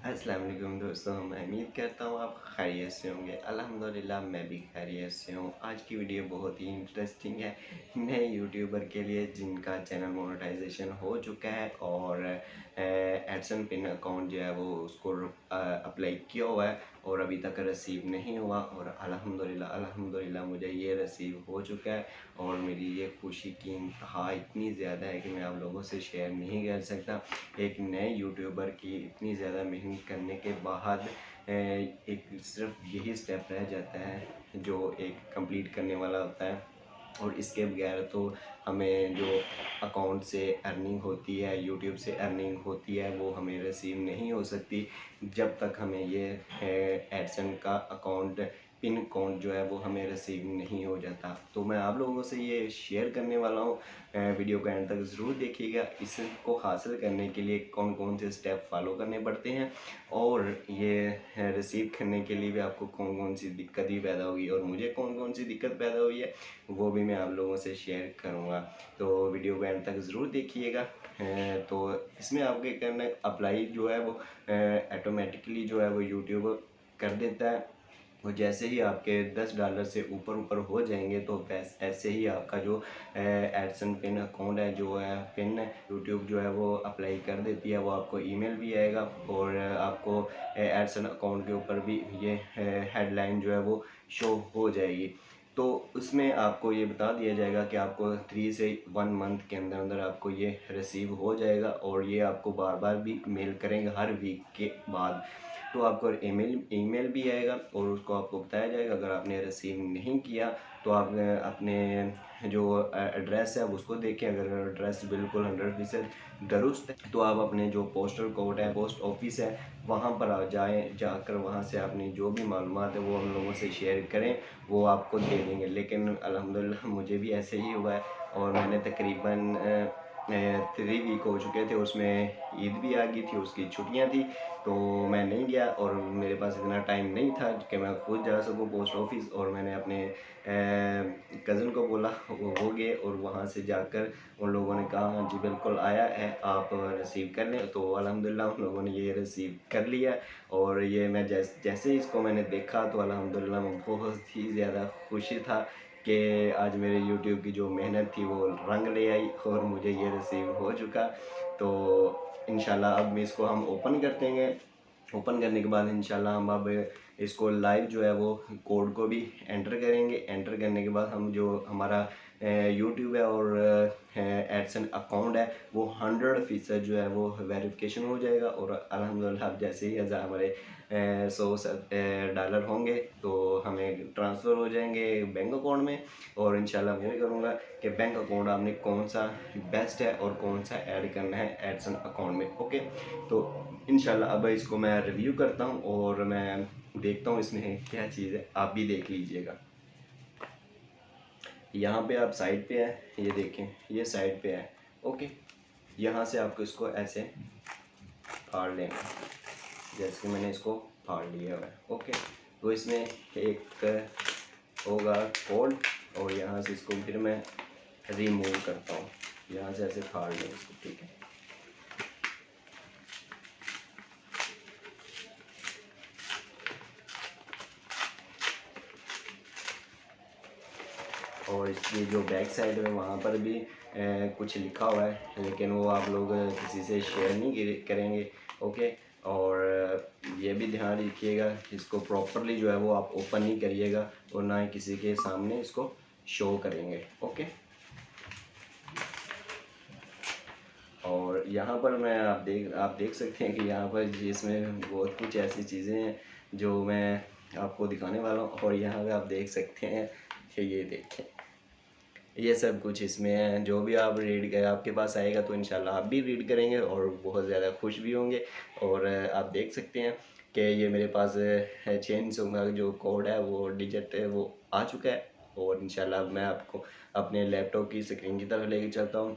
अस्सलाम वालेकुम दोस्तों, मैं उम्मीद करता हूँ आप खैरियत से होंगे। अल्हम्दुलिल्लाह मैं भी खैरियत से हूँ। आज की वीडियो बहुत ही इंटरेस्टिंग है नए यूट्यूबर के लिए जिनका चैनल मोनेटाइजेशन हो चुका है और एडसन पिन अकाउंट जो है वो उसको अप्लाई किया हुआ है और अभी तक रिसीव नहीं हुआ। और अल्हम्दुलिल्लाह मुझे ये रिसीव हो चुका है और मेरी ये खुशी की इंतहा इतनी ज़्यादा है कि मैं आप लोगों से शेयर नहीं कर सकता। एक नए यूट्यूबर की इतनी ज़्यादा मेहनत करने के बाद एक सिर्फ यही स्टेप रह जाता है जो एक कंप्लीट करने वाला होता है। और इसके बगैर तो हमें जो अकाउंट से अर्निंग होती है, यूट्यूब से अर्निंग होती है, वो हमें रिसीव नहीं हो सकती जब तक हमें ये एडसन का अकाउंट पिन अकाउंट जो है वो हमें रिसीव नहीं हो जाता। तो मैं आप लोगों से ये शेयर करने वाला हूँ, वीडियो का एंड तक ज़रूर देखिएगा। इसको हासिल करने के लिए कौन कौन से स्टेप फॉलो करने पड़ते हैं और ये रिसीव करने के लिए भी आपको कौन कौन सी दिक्कत ही पैदा होगी और मुझे कौन कौन सी दिक्कत पैदा हुई है वो भी मैं आप लोगों से शेयर करूँगा। तो वीडियो को एंड तक ज़रूर देखिएगा। तो इसमें आपके करना अप्लाई जो है वो ऑटोमेटिकली जो है वो यूट्यूब कर देता है। वो जैसे ही आपके $10 से ऊपर ऊपर हो जाएंगे तो ऐसे ही आपका जो एडसन पिन अकाउंट है जो है पिन यूट्यूब जो है वो अप्लाई कर देती है। वो आपको ईमेल भी आएगा और आपको एडसन अकाउंट के ऊपर भी ये हेडलाइन जो है वो शो हो जाएगी। तो उसमें आपको ये बता दिया जाएगा कि आपको 3 से 1 मंथ के अंदर अंदर आपको ये रिसीव हो जाएगा और ये आपको बार बार भी मेल करेंगे हर वीक के बाद। तो आपको ईमेल भी आएगा और उसको आपको बताया जाएगा अगर आपने रिसीव नहीं किया तो आप अपने जो एड्रेस है उसको देखें। अगर एड्रेस बिल्कुल 100% दुरुस्त है तो आप अपने जो पोस्टल कोड है, पोस्ट ऑफिस है, वहाँ पर आ जाएँ, जाकर वहाँ से अपनी जो भी मालूमात है वो हम लोगों से शेयर करें, वो आपको दे देंगे। लेकिन अल्हम्दुलिल्लाह मुझे भी ऐसे ही हुआ है और मैंने तकरीबन 3 वीक हो चुके थे, उसमें ईद भी आ गई थी, उसकी छुट्टियाँ थी तो मैं नहीं गया और मेरे पास इतना टाइम नहीं था कि मैं खुद जा सकूँ पोस्ट ऑफिस। और मैंने अपने कज़न को बोला, वो गए और वहाँ से जाकर उन लोगों ने कहा हाँ जी बिल्कुल आया है, आप रिसीव कर लें। तो अल्हम्दुलिल्लाह उन लोगों ने ये रिसीव कर लिया और ये मैं जैसे ही इसको मैंने देखा तो अल्हम्दुलिल्लाह मैं बहुत ही ज़्यादा खुशी था कि आज मेरे यूट्यूब की जो मेहनत थी वो रंग ले आई और मुझे ये रिसीव हो चुका। तो इंशाल्लाह अब इसको हम ओपन कर देंगे। ओपन करने के बाद इंशाल्लाह हम अब इसको लाइव जो है वो कोड को भी एंटर करेंगे। एंटर करने के बाद हम जो हमारा यूट्यूब है और एडसन अकाउंट है वो 100% जो है वो वेरिफिकेशन हो जाएगा। और अल्हम्दुलिल्लाह अब जैसे ही हमारे 100 डॉलर होंगे तो हमें ट्रांसफ़र हो जाएंगे बैंक अकाउंट में। और इंशाल्लाह मैं करूँगा कि बैंक अकाउंट आपने कौन सा बेस्ट है और कौन सा ऐड करना है एडसन अकाउंट में। ओके, तो इंशाल्लाह अब इसको मैं रिव्यू करता हूँ और मैं देखता हूँ इसमें क्या चीज़ है, आप भी देख लीजिएगा। यहाँ पे आप साइड पे है, ये देखें ये साइड पे है। ओके, यहाँ से आपको इसको ऐसे फाड़ लेना, जैसे कि मैंने इसको फाड़ लिया हुआ है। ओके, तो इसमें एक होगा कोड और यहाँ से इसको फिर मैं रिमूव करता हूँ, यहाँ से ऐसे फाड़ लें इसको, ठीक है। और इसकी जो बैक साइड है वहाँ पर भी कुछ लिखा हुआ है लेकिन वो आप लोग किसी से शेयर नहीं करेंगे। ओके, और ये भी ध्यान रखिएगा इसको प्रॉपरली जो है वो आप ओपन नहीं करिएगा और ना ही किसी के सामने इसको शो करेंगे। ओके, और यहाँ पर मैं आप देख सकते हैं कि यहाँ पर इसमें बहुत कुछ ऐसी चीज़ें हैं जो मैं आपको दिखाने वाला हूँ। और यहाँ पे आप देख सकते हैं कि ये देखें, ये सब कुछ इसमें है। जो भी आप रीड कर आपके पास आएगा तो इंशाल्लाह आप भी रीड करेंगे और बहुत ज़्यादा खुश भी होंगे। और आप देख सकते हैं कि ये मेरे पास चेंज का जो कोड है वो डिजिट है वो आ चुका है। और इंशाल्लाह मैं आपको अपने लैपटॉप की स्क्रीन की तरफ लेके चलता हूँ।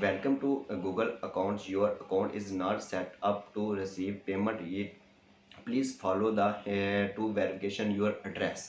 Welcome to Google accounts. Your account is not set up to receive payment yet. Please follow the to verification your address.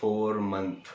4 month.